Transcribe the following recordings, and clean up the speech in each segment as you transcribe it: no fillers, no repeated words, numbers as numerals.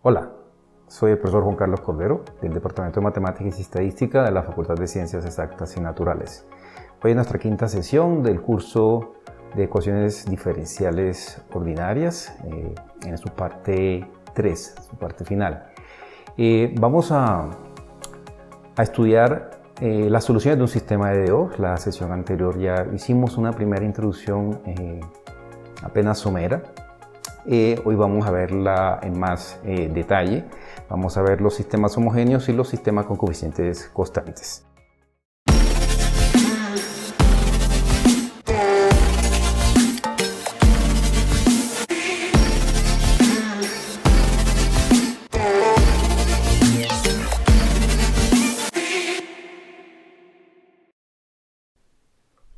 Hola, soy el profesor Juan Carlos Cordero del Departamento de Matemáticas y Estadística de la Facultad de Ciencias Exactas y Naturales. Hoy es nuestra quinta sesión del curso de ecuaciones diferenciales ordinarias en su parte 3, su parte final. Vamos a estudiar las soluciones de un sistema de DO. La sesión anterior ya hicimos una primera introducción apenas somera. Hoy vamos a verla en más detalle. Vamos a ver los sistemas homogéneos y los sistemas con coeficientes constantes.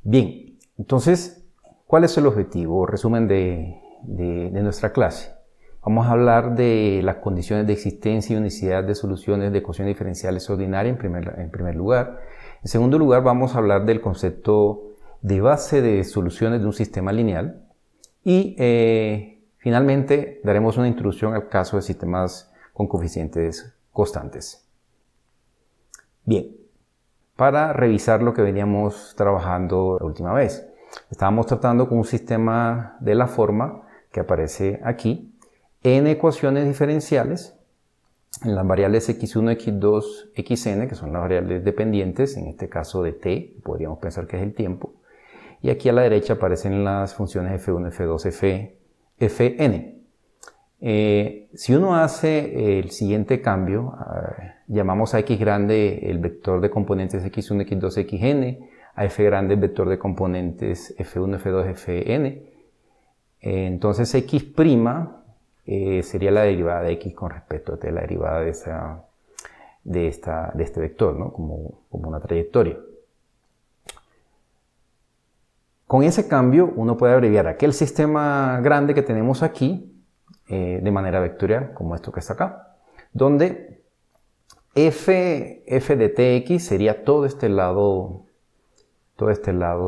Bien, entonces, ¿cuál es el objetivo? Resumen de nuestra clase. Vamos a hablar de las condiciones de existencia y unicidad de soluciones de ecuaciones diferenciales ordinarias en primer lugar. En segundo lugar, vamos a hablar del concepto de base de soluciones de un sistema lineal. Y finalmente daremos una introducción al caso de sistemas con coeficientes constantes. Bien, para revisar lo que veníamos trabajando la última vez. Estábamos tratando con un sistema de la forma que aparece aquí, en ecuaciones diferenciales, en las variables x1, x2, xn, que son las variables dependientes, en este caso de t, podríamos pensar que es el tiempo, y aquí a la derecha aparecen las funciones f1, f2, fn. Si uno hace el siguiente cambio, llamamos a x grande el vector de componentes x1, x2, xn, a f grande el vector de componentes f1, f2, fn. Entonces x' sería la derivada de x con respecto a t, la derivada de este vector, ¿no? como una trayectoria. Con ese cambio uno puede abreviar aquel sistema grande que tenemos aquí de manera vectorial, como esto que está acá, donde f de tx sería todo este lado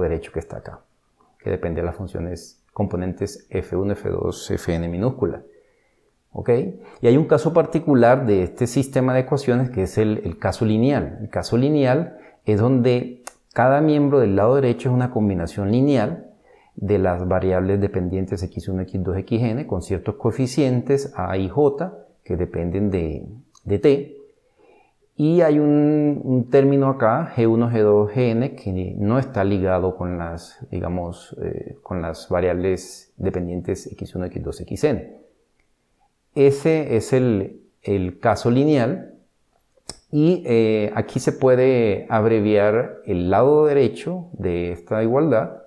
derecho que está acá, que depende de las funciones componentes f1, f2, fn minúscula. ¿Ok? Y hay un caso particular de este sistema de ecuaciones que es el caso lineal. El caso lineal es donde cada miembro del lado derecho es una combinación lineal de las variables dependientes x1, x2, xn con ciertos coeficientes a y j que dependen de t. Y hay un término acá, G1, G2, Gn, que no está ligado con las, con las variables dependientes x1, x2, xn. Ese es el caso lineal y aquí se puede abreviar el lado derecho de esta igualdad,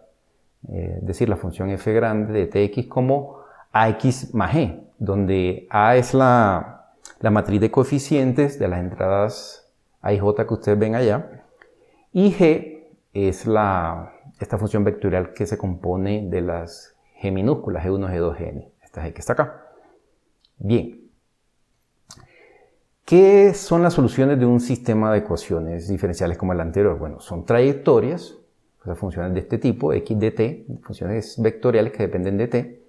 es decir, la función f grande de tx como ax más g, donde a es la matriz de coeficientes de las entradas a y j que ustedes ven allá, y g es esta función vectorial que se compone de las g minúsculas, g1, g2, gn, esta g que está acá. Bien, ¿qué son las soluciones de un sistema de ecuaciones diferenciales como el anterior? Bueno, son trayectorias, o sea, funciones de este tipo, x de t, funciones vectoriales que dependen de t,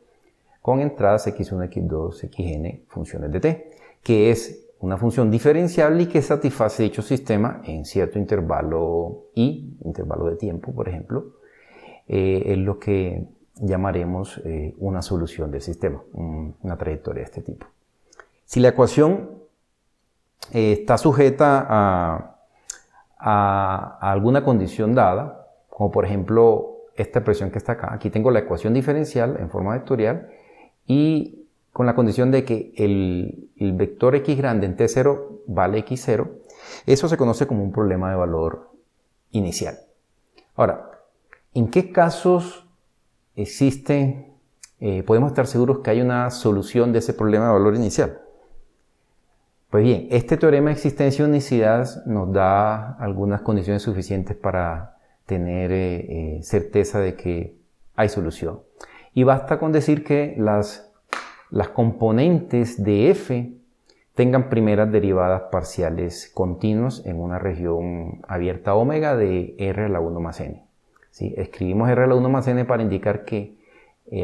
con entradas x1, x2, xn, funciones de t, que es una función diferenciable y que satisface dicho sistema en cierto intervalo i, intervalo de tiempo, por ejemplo, es lo que llamaremos una solución del sistema, una trayectoria de este tipo. Si la ecuación está sujeta a alguna condición dada, como por ejemplo esta expresión que está acá, aquí tengo la ecuación diferencial en forma vectorial y con la condición de que el vector x grande en t0 vale x0, eso se conoce como un problema de valor inicial. Ahora, ¿en qué casos podemos estar seguros que hay una solución de ese problema de valor inicial? Pues bien, este teorema de existencia y unicidad nos da algunas condiciones suficientes para tener certeza de que hay solución. Y basta con decir que las componentes de f tengan primeras derivadas parciales continuos en una región abierta omega de r a la 1 más n. ¿Sí? Escribimos r a la 1 más n para indicar que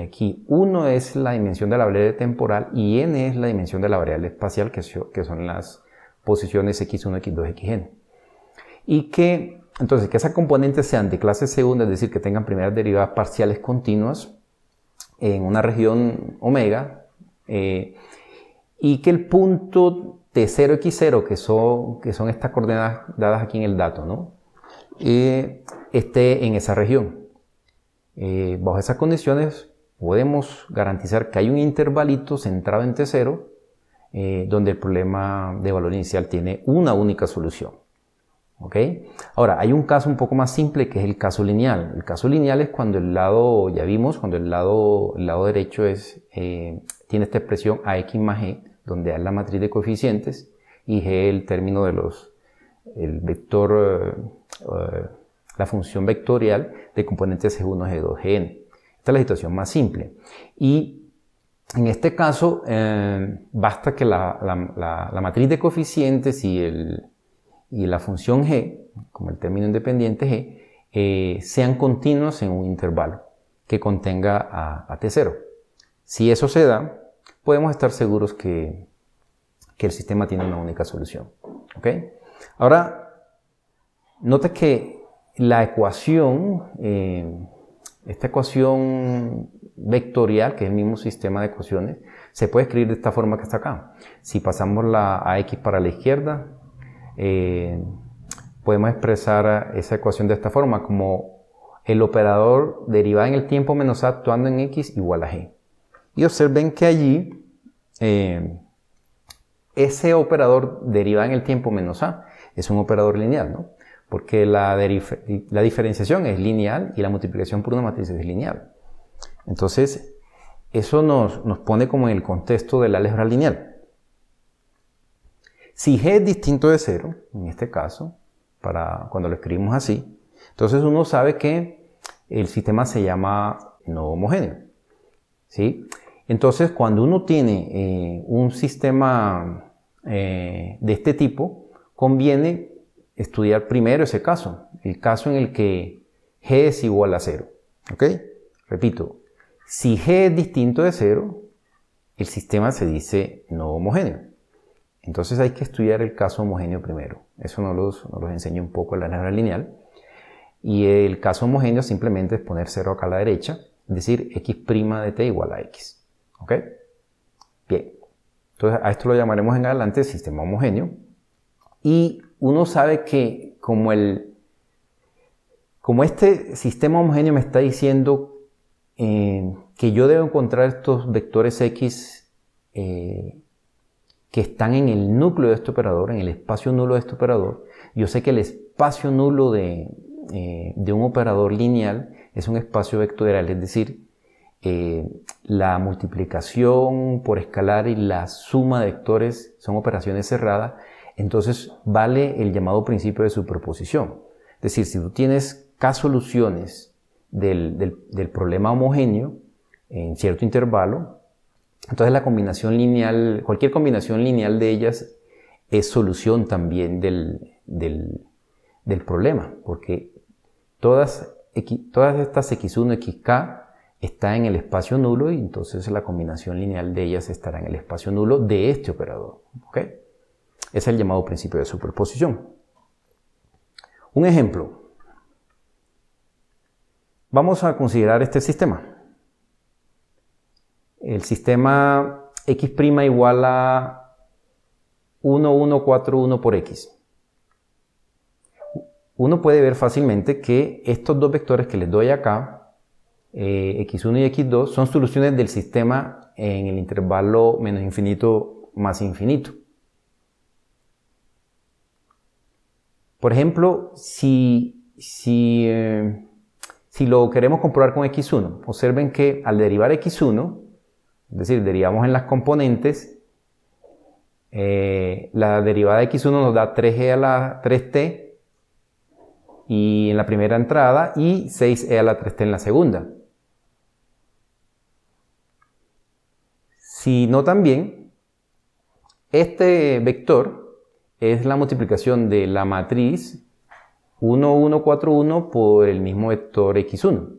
Aquí 1 es la dimensión de la variable temporal y n es la dimensión de la variable espacial, que son las posiciones x1, x2, xn. Y que, entonces, que esas componentes sean de clase segunda, es decir, que tengan primeras derivadas parciales continuas en una región omega, y que el punto T0, x0, que son estas coordenadas dadas aquí en el dato, ¿no? Esté en esa región. Bajo esas condiciones podemos garantizar que hay un intervalito centrado en T0 donde el problema de valor inicial tiene una única solución. ¿Ok? Ahora, hay un caso un poco más simple que es el caso lineal. El caso lineal es cuando el lado, ya vimos, cuando el lado derecho tiene esta expresión ax más g, donde A es la matriz de coeficientes y g el término de el vector, la función vectorial de componentes g1, g2, gn. Esta es la situación más simple. Y en este caso, basta que la matriz de coeficientes y la función g, como el término independiente g, sean continuos en un intervalo que contenga a T0. Si eso se da, podemos estar seguros que el sistema tiene una única solución. ¿Ok? Ahora, note que la ecuación, esta ecuación vectorial, que es el mismo sistema de ecuaciones, se puede escribir de esta forma que está acá. Si pasamos la ax para la izquierda, podemos expresar esa ecuación de esta forma, como el operador derivado en el tiempo menos a actuando en x igual a g. Y observen que allí ese operador derivado en el tiempo menos a es un operador lineal, ¿no? Porque la diferenciación es lineal y la multiplicación por una matriz es lineal. Entonces, eso nos pone como en el contexto del álgebra lineal. Si g es distinto de 0, en este caso, cuando lo escribimos así, entonces uno sabe que el sistema se llama no homogéneo. ¿Sí? Entonces, cuando uno tiene un sistema de este tipo, conviene estudiar primero ese caso, el caso en el que g es igual a 0. ¿Ok? Repito, si g es distinto de 0, el sistema se dice no homogéneo. Entonces hay que estudiar el caso homogéneo primero. Eso nos los enseña un poco la álgebra lineal. Y el caso homogéneo simplemente es poner 0 acá a la derecha, es decir, x' de t igual a x. ¿Ok? Bien. Entonces a esto lo llamaremos en adelante sistema homogéneo. Y uno sabe que como este sistema homogéneo me está diciendo que yo debo encontrar estos vectores x que están en el núcleo de este operador, en el espacio nulo de este operador, yo sé que el espacio nulo de un operador lineal es un espacio vectorial, es decir, la multiplicación por escalar y la suma de vectores son operaciones cerradas, entonces vale el llamado principio de superposición. Es decir, si tú tienes k soluciones del problema homogéneo en cierto intervalo, entonces la combinación lineal, cualquier combinación lineal de ellas es solución también del problema, porque todas estas x1, xk están en el espacio nulo y entonces la combinación lineal de ellas estará en el espacio nulo de este operador. ¿Ok? Es el llamado principio de superposición. Un ejemplo. Vamos a considerar este sistema. El sistema x' igual a 1, 1, 4, 1 por x. Uno puede ver fácilmente que estos dos vectores que les doy acá, x1 y x2, son soluciones del sistema en el intervalo menos infinito más infinito. Por ejemplo, si lo queremos comprobar con x1, observen que al derivar x1, es decir, derivamos en las componentes, la derivada de x1 nos da 3e a la 3t y en la primera entrada y 6e a la 3t en la segunda. Si notan bien, este vector es la multiplicación de la matriz 1, 1, 4, 1 por el mismo vector x1.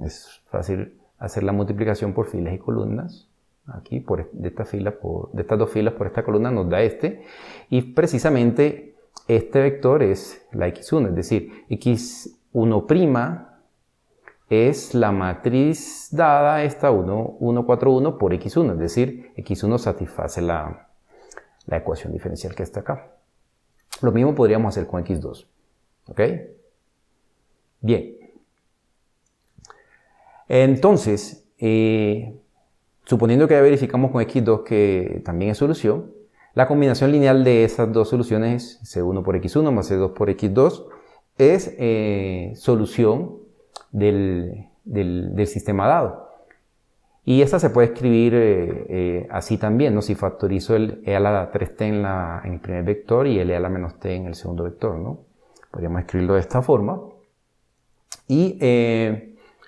Es fácil hacer la multiplicación por filas y columnas. Aquí, de estas dos filas por esta columna nos da este. Y precisamente este vector es la x1, es decir, x1' es la matriz dada esta 1, 1, 4, 1 por x1, es decir, x1 satisface la ecuación diferencial que está acá. Lo mismo podríamos hacer con x2. ¿Ok? Bien. Entonces, suponiendo que ya verificamos con x2 que también es solución, la combinación lineal de esas dos soluciones, c1 por x1 más c2 por x2, es solución del sistema dado. Y esta se puede escribir así también, ¿no? Si factorizo el e a la 3t en el primer vector y el e a la menos t en el segundo vector, ¿no? Podríamos escribirlo de esta forma. Y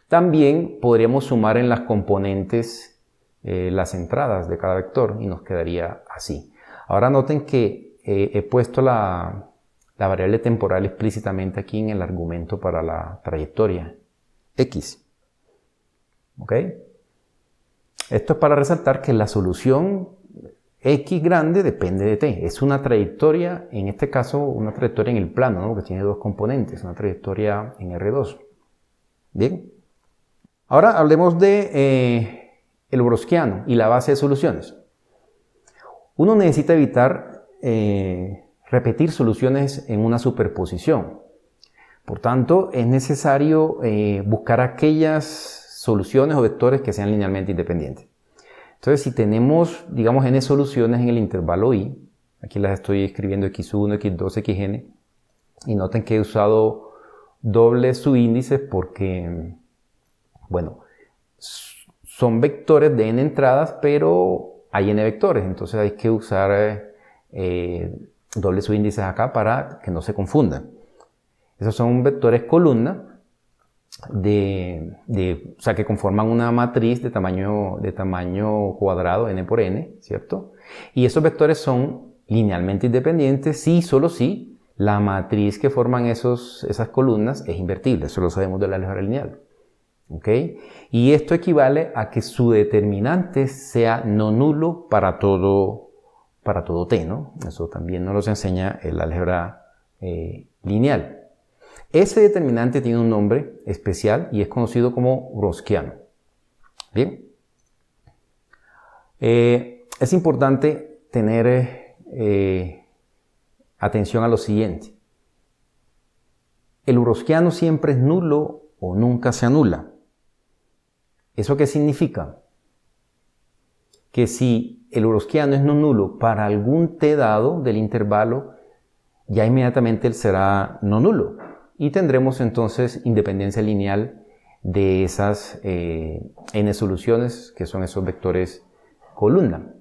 también podríamos sumar en las componentes las entradas de cada vector y nos quedaría así. Ahora noten que he puesto la variable temporal explícitamente aquí en el argumento para la trayectoria x. ¿Ok? Esto es para resaltar que la solución x grande depende de t. Es una trayectoria, en este caso, una trayectoria en el plano, ¿no? Que tiene dos componentes, una trayectoria en R2. Bien. Ahora hablemos de el Wroskiano y la base de soluciones. Uno necesita evitar repetir soluciones en una superposición. Por tanto, es necesario buscar aquellas soluciones o vectores que sean linealmente independientes. Entonces, si tenemos, digamos, n soluciones en el intervalo i, aquí las estoy escribiendo x1, x2, xn, y noten que he usado dobles subíndices porque, bueno, son vectores de n entradas, pero hay n vectores, entonces hay que usar dobles subíndices acá para que no se confundan. Esos son vectores columna, o sea, que conforman una matriz de tamaño cuadrado, n por n, ¿cierto? Y esos vectores son linealmente independientes si, solo si, la matriz que forman esas columnas es invertible. Eso lo sabemos de la álgebra lineal. ¿Ok? Y esto equivale a que su determinante sea no nulo para todo t, ¿no? Eso también nos lo enseña el álgebra lineal. Ese determinante tiene un nombre especial y es conocido como Wroskiano. Bien. Es importante tener atención a lo siguiente. El Wroskiano siempre es nulo o nunca se anula. ¿Eso qué significa? Que si el Wroskiano es no nulo para algún t dado del intervalo, ya inmediatamente él será no nulo. Y tendremos entonces independencia lineal de esas n soluciones, que son esos vectores columna.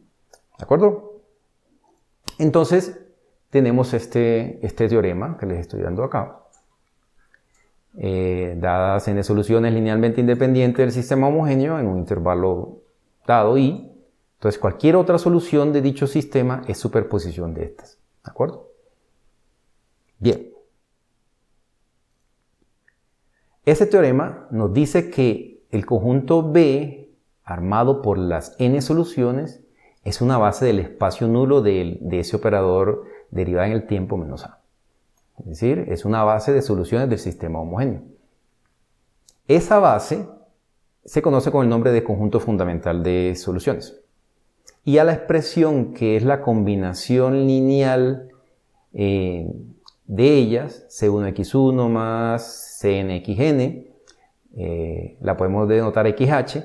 ¿De acuerdo? Entonces, tenemos este teorema que les estoy dando acá. Dadas n soluciones linealmente independientes del sistema homogéneo en un intervalo dado i, entonces cualquier otra solución de dicho sistema es superposición de estas. ¿De acuerdo? Bien. Este teorema nos dice que el conjunto B, armado por las n soluciones, es una base del espacio nulo de ese operador derivado en el tiempo menos a. Es decir, es una base de soluciones del sistema homogéneo. Esa base se conoce con el nombre de conjunto fundamental de soluciones. Y a la expresión que es la combinación lineal de ellas, C1x1 más CnXn, la podemos denotar XH,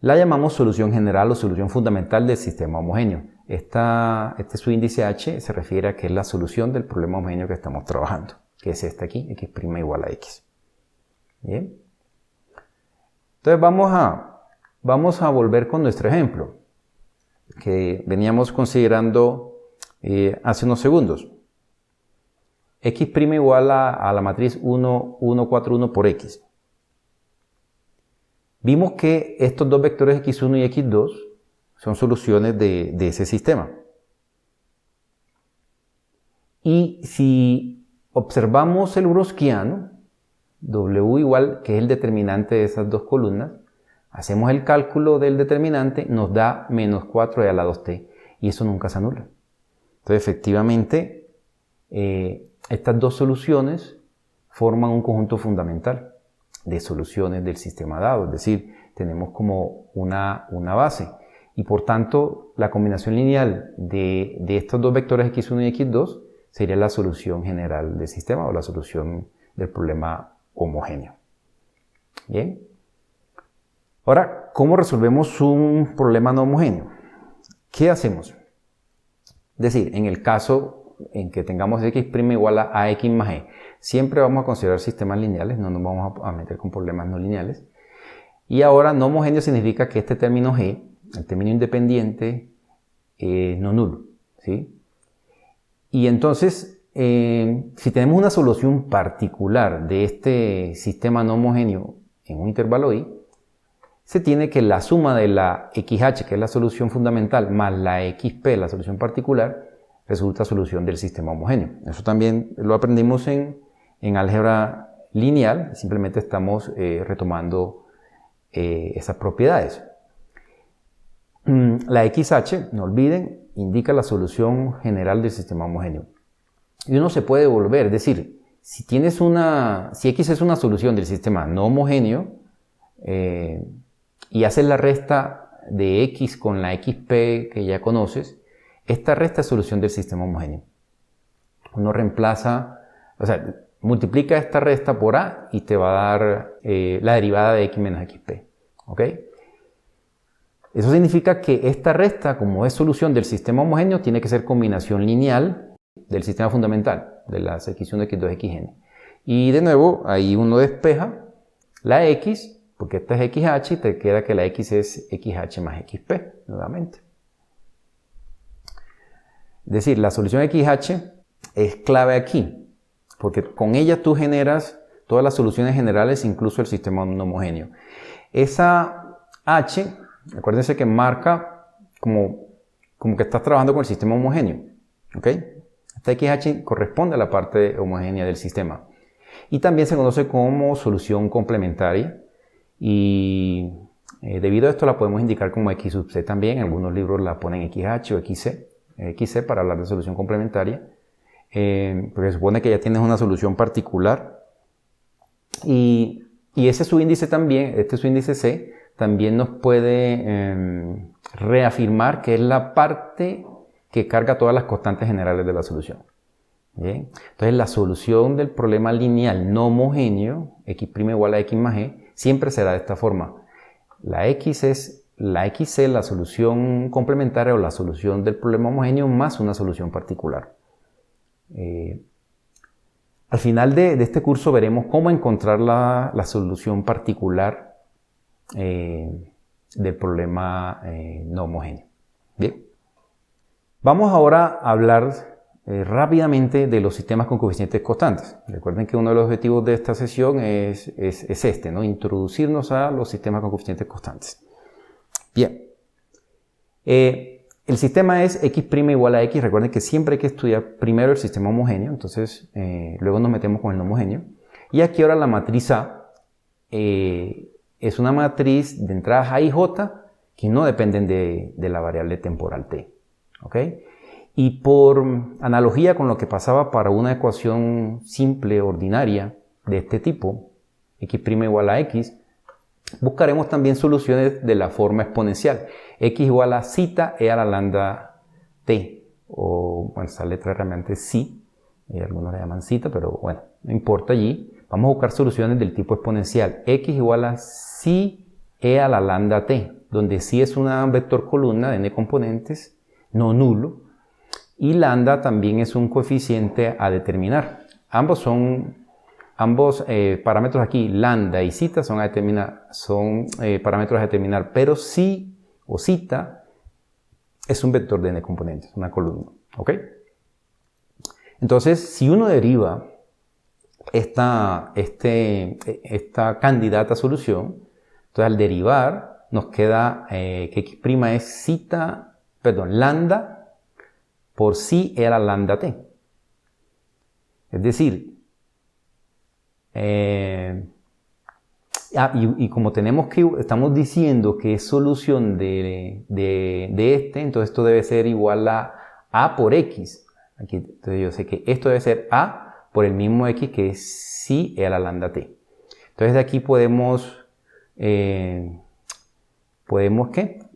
la llamamos solución general o solución fundamental del sistema homogéneo. Este subíndice H se refiere a que es la solución del problema homogéneo que estamos trabajando, que es esta aquí, x' igual a x. Bien. Entonces vamos a volver con nuestro ejemplo, que veníamos considerando hace unos segundos. X' igual a la matriz 1, 1, 4, 1 por x. Vimos que estos dos vectores x1 y x2 son soluciones de ese sistema. Y si observamos el Wroskiano, W igual, que es el determinante de esas dos columnas, hacemos el cálculo del determinante, nos da menos 4e a la 2t, y eso nunca se anula. Entonces, efectivamente, estas dos soluciones forman un conjunto fundamental de soluciones del sistema dado, es decir, tenemos como una base, y por tanto, la combinación lineal de estos dos vectores x1 y x2 sería la solución general del sistema o la solución del problema homogéneo. Bien. Ahora, ¿cómo resolvemos un problema no homogéneo? ¿Qué hacemos? Es decir, en el caso en que tengamos x' igual a x más e, siempre vamos a considerar sistemas lineales, no nos vamos a meter con problemas no lineales. Y ahora, no homogéneo significa que este término g, el término independiente, no nulo, ¿sí? Y entonces, si tenemos una solución particular de este sistema no homogéneo en un intervalo i, se tiene que la suma de la xh, que es la solución fundamental, más la xp, la solución particular, resulta solución del sistema homogéneo. Eso también lo aprendimos en álgebra lineal, simplemente estamos retomando esas propiedades. La xh, no olviden, indica la solución general del sistema homogéneo. Y uno se puede devolver, es decir, si x es una solución del sistema no homogéneo, y haces la resta de x con la xp que ya conoces, esta resta es solución del sistema homogéneo. Uno reemplaza, o sea, multiplica esta resta por a y te va a dar la derivada de x menos xp. ¿Ok? Eso significa que esta resta, como es solución del sistema homogéneo, tiene que ser combinación lineal del sistema fundamental, de las x1, x2, xn. Y de nuevo, ahí uno despeja la x, porque esta es xh, y te queda que la x es xh más xp, nuevamente. Es decir, la solución xh es clave aquí, porque con ella tú generas todas las soluciones generales, incluso el sistema no homogéneo. Esa h, acuérdense que marca como que estás trabajando con el sistema homogéneo. ¿Ok? Esta xh corresponde a la parte homogénea del sistema. Y también se conoce como solución complementaria. Y debido a esto la podemos indicar como x sub c también. En algunos libros la ponen xh o xc para hablar de solución complementaria. Porque se supone que ya tienes una solución particular. Y ese subíndice también, este subíndice c, también nos puede reafirmar que es la parte que carga todas las constantes generales de la solución. ¿Bien? Entonces la solución del problema lineal no homogéneo, x' igual a x más e, siempre será de esta forma. La x es la xc, la solución complementaria o la solución del problema homogéneo más una solución particular. Al final de este curso veremos cómo encontrar la solución particular del problema no homogéneo. Bien. Vamos ahora a hablar rápidamente de los sistemas con coeficientes constantes. Recuerden que uno de los objetivos de esta sesión es este, ¿no? Introducirnos a los sistemas con coeficientes constantes. Bien. El sistema es x' igual a x. Recuerden que siempre hay que estudiar primero el sistema homogéneo, entonces luego nos metemos con el no homogéneo. Y aquí ahora la matriz A es una matriz de entradas a y j que no dependen de la variable temporal t. ¿Ok? Y por analogía con lo que pasaba para una ecuación simple, ordinaria, de este tipo, x' igual a x, buscaremos también soluciones de la forma exponencial. X igual a zeta e a la lambda t, o bueno, esa letra realmente es psi, algunos la llaman zeta, pero bueno, no importa allí. Vamos a buscar soluciones del tipo exponencial. X igual a psi e a la lambda t, donde psi es una vector columna de n componentes, no nulo, y lambda también es un coeficiente a determinar. Ambos parámetros aquí, lambda y zeta, son parámetros a determinar, pero psi o zeta es un vector de n componentes, una columna. ¿Ok? Entonces, si uno deriva esta candidata solución, entonces al derivar nos queda que x' es lambda por psi e a la lambda t. Es decir, Y como estamos diciendo que es solución de entonces esto debe ser igual a por x. Aquí, entonces yo sé que esto debe ser a por el mismo x que es psi e a la lambda t. Entonces de aquí podemos ¿qué?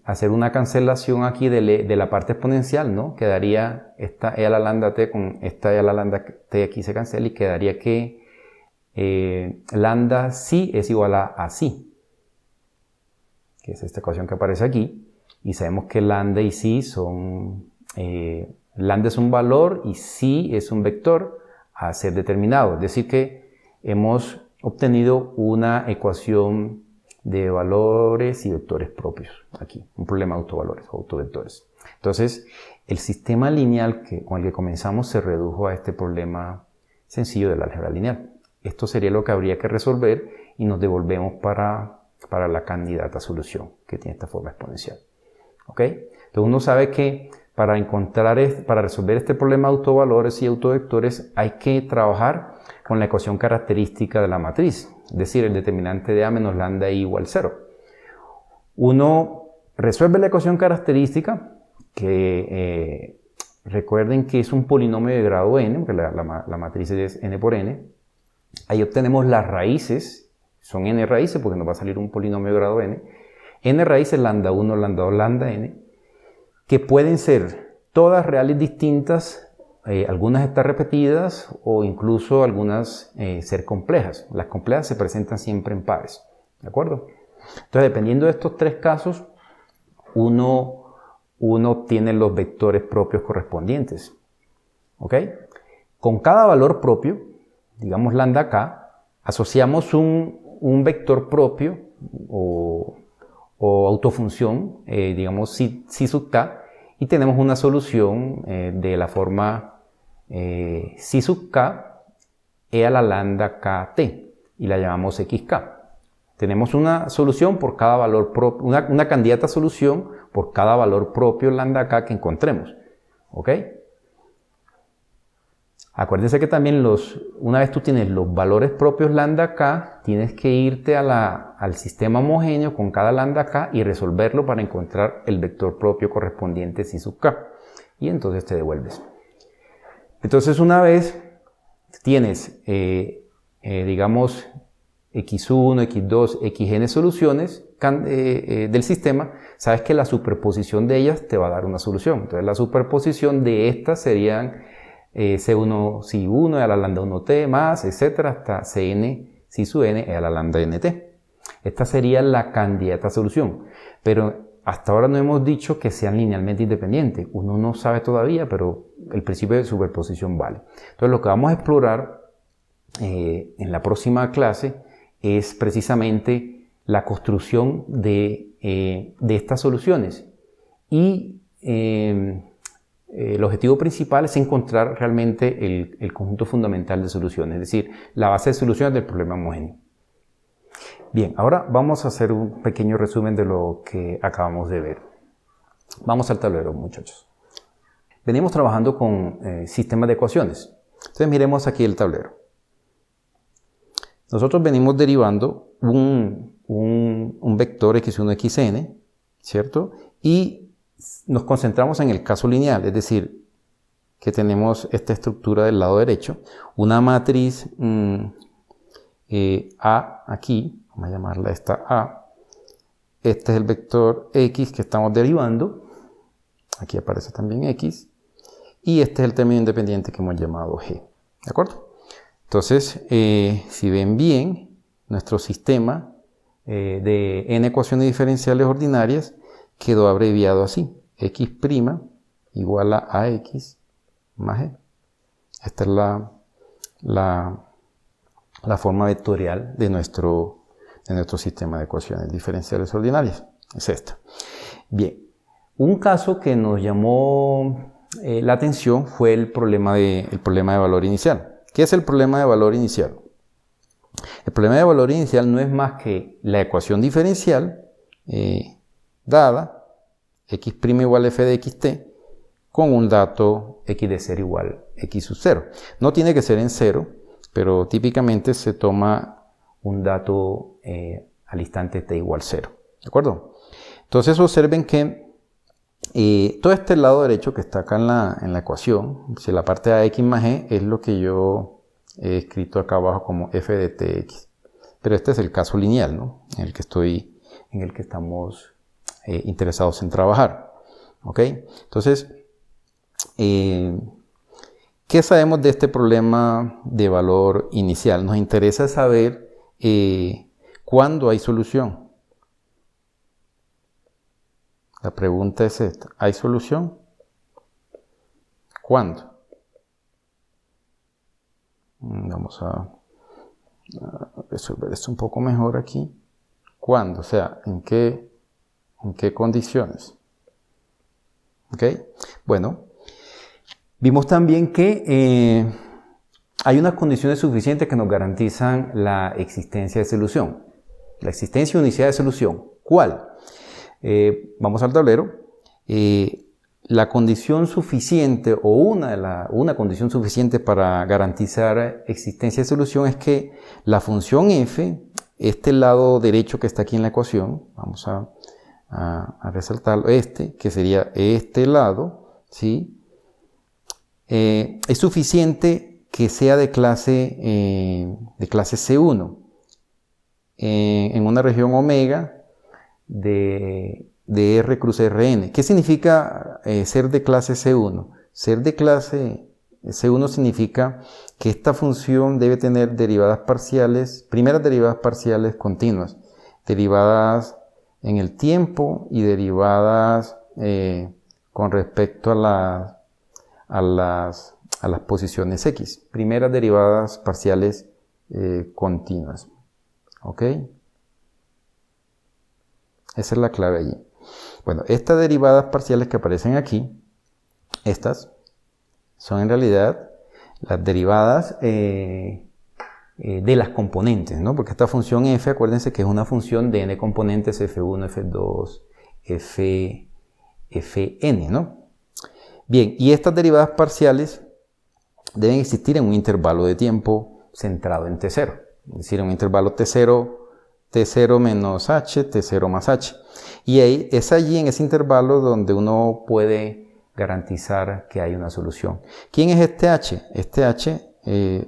Hacer una cancelación aquí de la parte exponencial, ¿no? Quedaría esta e a la lambda t con esta e a la lambda t aquí se cancela y quedaría que lambda psi es igual a psi, que es esta ecuación que aparece aquí, y sabemos que lambda y psi son, lambda es un valor y psi es un vector a ser determinado, es decir que hemos obtenido una ecuación de valores y vectores propios aquí, un problema de autovalores o autovectores. Entonces el sistema lineal con el que comenzamos se redujo a este problema sencillo del álgebra lineal. Esto sería lo que habría que resolver y nos devolvemos para la candidata solución que tiene esta forma exponencial. ¿Ok? Entonces uno sabe que para resolver este problema de autovalores y autovectores hay que trabajar con la ecuación característica de la matriz, es decir, el determinante de A menos lambda I igual 0. Uno resuelve la ecuación característica, que recuerden que es un polinomio de grado n, porque la matriz es n por n. Ahí obtenemos las raíces, son n raíces porque nos va a salir un polinomio de grado n raíces lambda 1, lambda 2, lambda n, que pueden ser todas reales distintas, algunas estar repetidas o incluso algunas ser complejas. Las complejas se presentan siempre en pares, ¿de acuerdo? Entonces, dependiendo de estos tres casos, uno obtiene los vectores propios correspondientes, ¿ok? Con cada valor propio, digamos lambda k, asociamos un vector propio o autofunción, digamos psi sub k, y tenemos una solución de la forma psi sub k e a la lambda kt, y la llamamos xk. Tenemos una solución por cada valor propio, una candidata solución por cada valor propio lambda k que encontremos, ¿ok? Acuérdense que también una vez tú tienes los valores propios lambda k, tienes que irte al sistema homogéneo con cada lambda k y resolverlo para encontrar el vector propio correspondiente psi sub k. Y entonces te devuelves. Entonces una vez tienes, digamos, x1, x2, xn soluciones del sistema, sabes que la superposición de ellas te va a dar una solución. Entonces la superposición de estas serían C1 psi 1 e a la lambda 1t más, etcétera, hasta Cn psi sub n e a la lambda nt. Esta sería la candidata solución. Pero hasta ahora no hemos dicho que sean linealmente independientes. Uno no sabe todavía, pero el principio de superposición vale. Entonces lo que vamos a explorar en la próxima clase es precisamente la construcción de estas soluciones. Y el objetivo principal es encontrar realmente el conjunto fundamental de soluciones, es decir, la base de soluciones del problema homogéneo. Bien, ahora vamos a hacer un pequeño resumen de lo que acabamos de ver. Vamos al tablero, muchachos. Venimos trabajando con sistemas de ecuaciones. Entonces miremos aquí el tablero. Nosotros venimos derivando un vector x1, xn, ¿cierto? Y nos concentramos en el caso lineal, es decir, que tenemos esta estructura del lado derecho, una matriz A aquí, vamos a llamarla esta A, este es el vector X que estamos derivando, aquí aparece también X, y este es el término independiente que hemos llamado G, ¿de acuerdo? Entonces, si ven bien, nuestro sistema de n ecuaciones diferenciales ordinarias quedó abreviado así, x' igual a ax más g. Esta es la forma vectorial de nuestro sistema de ecuaciones diferenciales ordinarias. Es esta. Bien, un caso que nos llamó la atención fue el problema de valor inicial. ¿Qué es el problema de valor inicial? El problema de valor inicial no es más que la ecuación diferencial dada, x' igual a f de xt, con un dato x de 0 igual a x sub 0. No tiene que ser en 0, pero típicamente se toma un dato al instante t igual 0. ¿De acuerdo? Entonces observen que todo este lado derecho que está acá en la ecuación, si la parte de ax más g es lo que yo he escrito acá abajo como f de tx. Pero este es el caso lineal, ¿no? En el que estamos interesados en trabajar. ¿Ok? Entonces, ¿qué sabemos de este problema de valor inicial? Nos interesa saber cuándo hay solución. La pregunta es esta: ¿hay solución? ¿Cuándo? Vamos a resolver esto un poco mejor aquí. ¿Cuándo? O sea, ¿en qué condiciones? ¿Ok? Bueno, vimos también que hay unas condiciones suficientes que nos garantizan la existencia de solución. La existencia y unicidad de solución. ¿Cuál? Vamos al tablero. La condición suficiente o una condición suficiente para garantizar existencia de solución es que la función f, este lado derecho que está aquí en la ecuación, vamos a resaltarlo, que sería este lado, ¿sí? Es suficiente que sea de clase C1 en una región omega de R cruz Rn. ¿Qué significa ser de clase C1? Ser de clase C1 significa que esta función debe tener derivadas parciales, primeras derivadas parciales continuas, derivadas en el tiempo y derivadas con respecto a las posiciones x. Primeras derivadas parciales continuas. ¿Ok? Esa es la clave allí. Bueno, estas derivadas parciales que aparecen aquí, estas son en realidad las derivadas de las componentes, ¿no? Porque esta función f, acuérdense que es una función de n componentes, f1, f2, fn, ¿no? Bien, y estas derivadas parciales deben existir en un intervalo de tiempo centrado en t0, es decir, en un intervalo t0 menos h, t0 más h. Y es allí, en ese intervalo, donde uno puede garantizar que hay una solución. ¿Quién es este h? Este h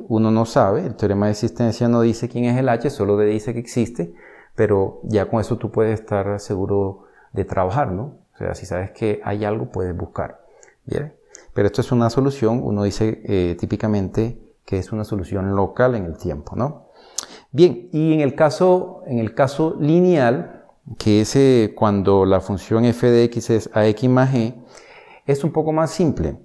uno no sabe, el teorema de existencia no dice quién es el h, solo le dice que existe, pero ya con eso tú puedes estar seguro de trabajar, ¿no? O sea, si sabes que hay algo, puedes buscar. ¿Bien? Pero esto es una solución, uno dice típicamente que es una solución local en el tiempo, ¿no? Bien, y en el caso lineal, que es cuando la función f de x es ax más g, es un poco más simple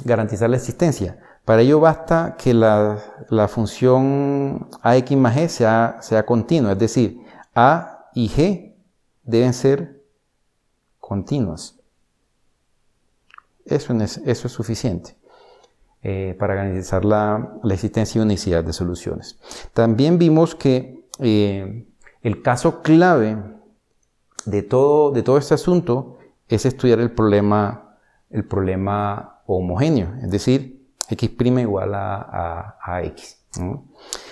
garantizar la existencia. Para ello basta que la función ax más g sea continua, es decir, a y g deben ser continuas. Eso es suficiente para garantizar la existencia y unicidad de soluciones. También vimos que el caso clave de todo este asunto es estudiar el problema homogéneo, es decir, x' igual a x, ¿no?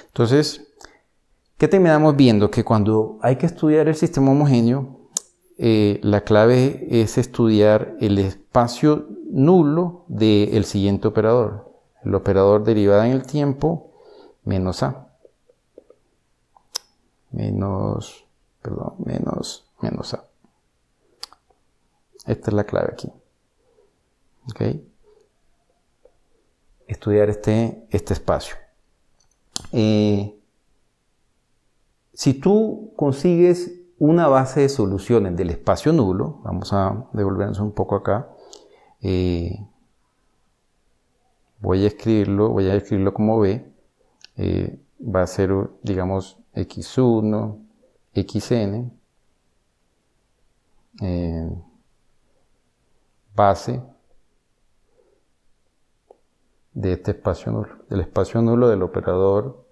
Entonces, ¿qué terminamos viendo? Que cuando hay que estudiar el sistema homogéneo, la clave es estudiar el espacio nulo del siguiente operador, el operador derivada en el tiempo menos a. Menos a. Esta es la clave aquí. ¿Ok? Estudiar este espacio. Si tú consigues una base de soluciones del espacio nulo, vamos a devolvernos un poco acá, voy a escribirlo como B, va a ser, digamos, x1, xn, base de este espacio nulo, del espacio nulo del operador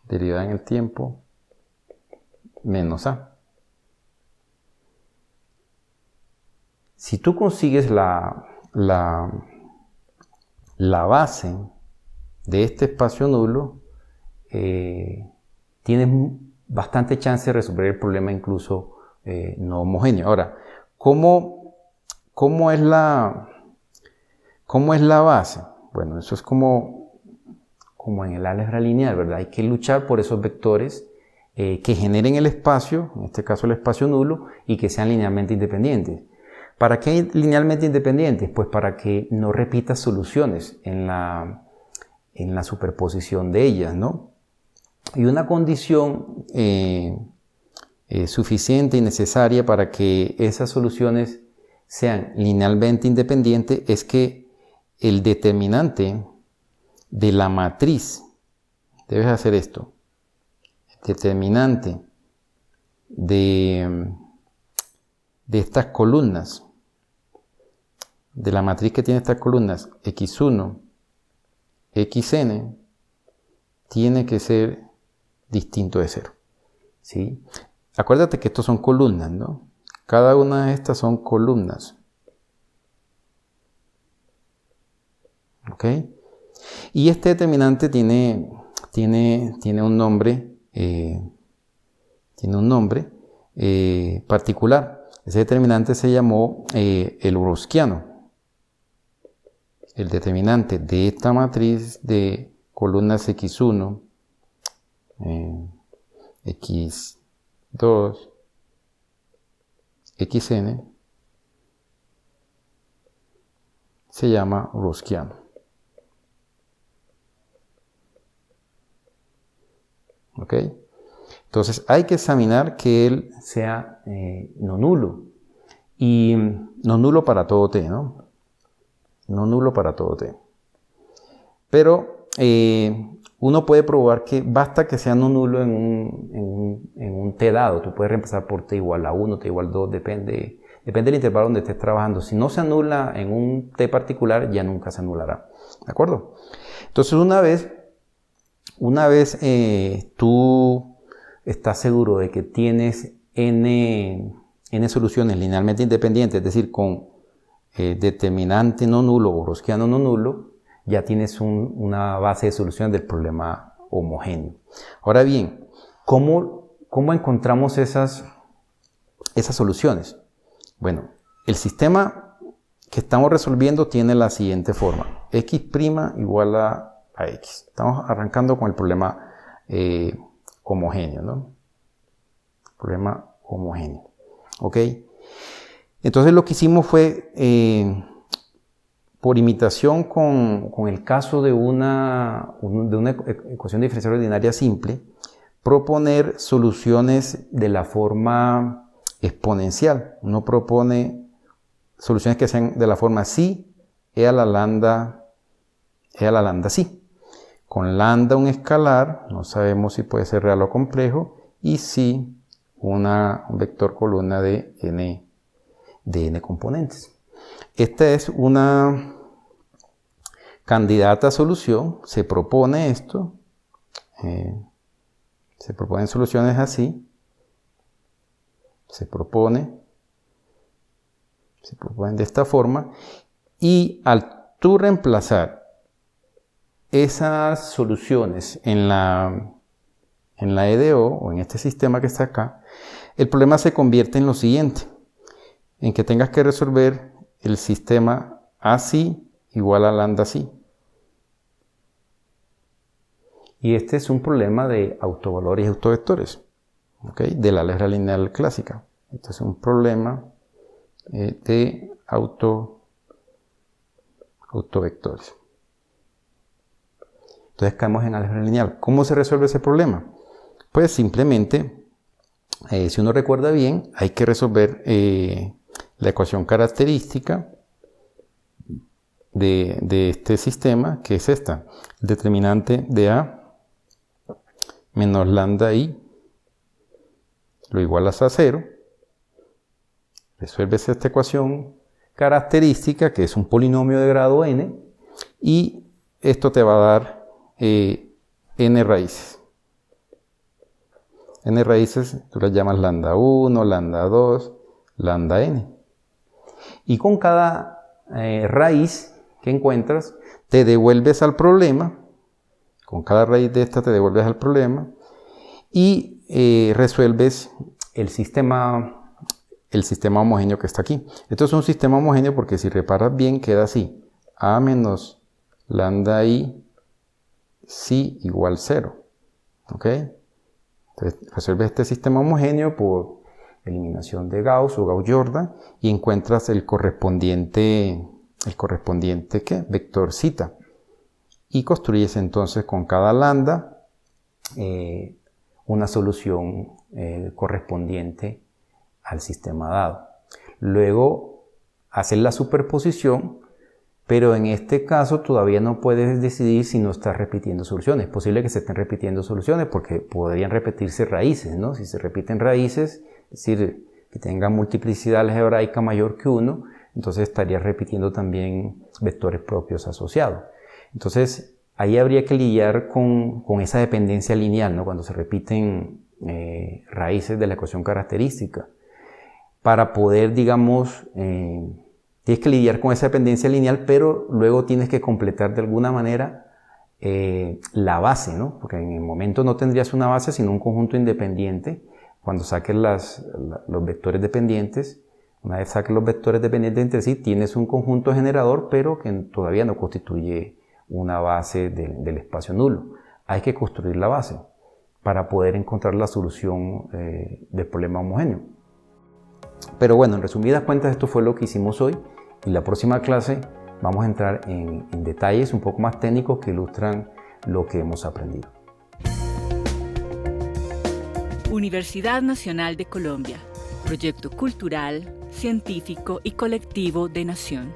derivada en el tiempo menos a. Si tú consigues la base de este espacio nulo, tienes bastante chance de resolver el problema incluso no homogéneo. Ahora, ¿cómo es la base? Bueno, eso es como en el álgebra lineal, ¿verdad? Hay que luchar por esos vectores que generen el espacio, en este caso el espacio nulo, y que sean linealmente independientes. ¿Para qué linealmente independientes? Pues para que no repitas soluciones en la superposición de ellas, ¿no? Y una condición suficiente y necesaria para que esas soluciones sean linealmente independientes es que el determinante de la matriz, debes hacer esto, el determinante de estas columnas, de la matriz que tiene estas columnas x1, xn, tiene que ser distinto de 0. ¿Sí? Acuérdate que estos son columnas, ¿no? Cada una de estas son columnas. ¿Ok? Y este determinante tiene un nombre, particular. Ese determinante se llamó el wronskiano. El determinante de esta matriz de columnas x1, x2, xn se llama wronskiano. ¿Ok? Entonces hay que examinar que él sea no nulo. Y no nulo para todo t, ¿no? No nulo para todo t. Pero uno puede probar que basta que sea no nulo en un t dado. Tú puedes reemplazar por t igual a 1, t igual a 2, depende del intervalo donde estés trabajando. Si no se anula en un t particular, ya nunca se anulará. ¿De acuerdo? Entonces una vez tú estás seguro de que tienes n soluciones linealmente independientes, es decir, con determinante no nulo o wronskiano no nulo, ya tienes una base de soluciones del problema homogéneo. Ahora bien, ¿cómo encontramos esas soluciones? Bueno, el sistema que estamos resolviendo tiene la siguiente forma: x' igual a x. Estamos arrancando con el problema homogéneo, ¿no? Problema homogéneo. ¿Ok? Entonces lo que hicimos fue, por imitación con el caso de una ecuación diferencial ordinaria simple, proponer soluciones de la forma exponencial. Uno propone soluciones que sean de la forma psi e a la lambda psi. Con lambda un escalar, no sabemos si puede ser real o complejo, y psi un vector columna de n componentes. Esta es una candidata a solución. Se propone esto, se proponen soluciones así, se proponen de esta forma, y al tú reemplazar esas soluciones en la EDO o en este sistema que está acá, el problema se convierte en lo siguiente, en que tengas que resolver el sistema así igual a lambda psi. Y este es un problema de autovalores y autovectores, ¿okay? De la álgebra lineal clásica. Este es un problema de autovectores. Entonces caemos en álgebra lineal. ¿Cómo se resuelve ese problema? Pues simplemente, si uno recuerda bien, hay que resolver la ecuación característica de este sistema, que es esta: el determinante de A menos lambda I lo igualas a 0. Resuelves esta ecuación característica, que es un polinomio de grado n, y esto te va a dar n raíces. N raíces, tú las llamas lambda 1, lambda 2, lambda n. Y con cada raíz que encuentras, te devuelves al problema. Con cada raíz de esta te devuelves al problema. y resuelves el sistema homogéneo que está aquí. Esto es un sistema homogéneo porque si reparas bien queda así. A menos lambda I psi igual 0. ¿Ok? Entonces resuelves este sistema homogéneo por eliminación de Gauss o Gauss-Jordan y encuentras el correspondiente ¿qué? Vector zeta. Y construyes entonces con cada lambda una solución correspondiente al sistema dado. Luego haces la superposición, pero en este caso todavía no puedes decidir si no estás repitiendo soluciones. Es posible que se estén repitiendo soluciones porque podrían repetirse raíces, ¿no? Si se repiten raíces, es decir, que tengan multiplicidad algebraica mayor que 1, entonces estarías repitiendo también vectores propios asociados. Entonces, ahí habría que lidiar con esa dependencia lineal, ¿no? Cuando se repiten raíces de la ecuación característica. Para poder, digamos, tienes que lidiar con esa dependencia lineal, pero luego tienes que completar de alguna manera la base, ¿no? Porque en el momento no tendrías una base, sino un conjunto independiente. Cuando saques los vectores dependientes, una vez saques los vectores dependientes entre sí, tienes un conjunto generador, pero que todavía no constituye una base del espacio nulo. Hay que construir la base para poder encontrar la solución del problema homogéneo. Pero bueno, en resumidas cuentas, esto fue lo que hicimos hoy. Y la próxima clase vamos a entrar en detalles un poco más técnicos que ilustran lo que hemos aprendido. Universidad Nacional de Colombia, proyecto cultural, científico y colectivo de Nación.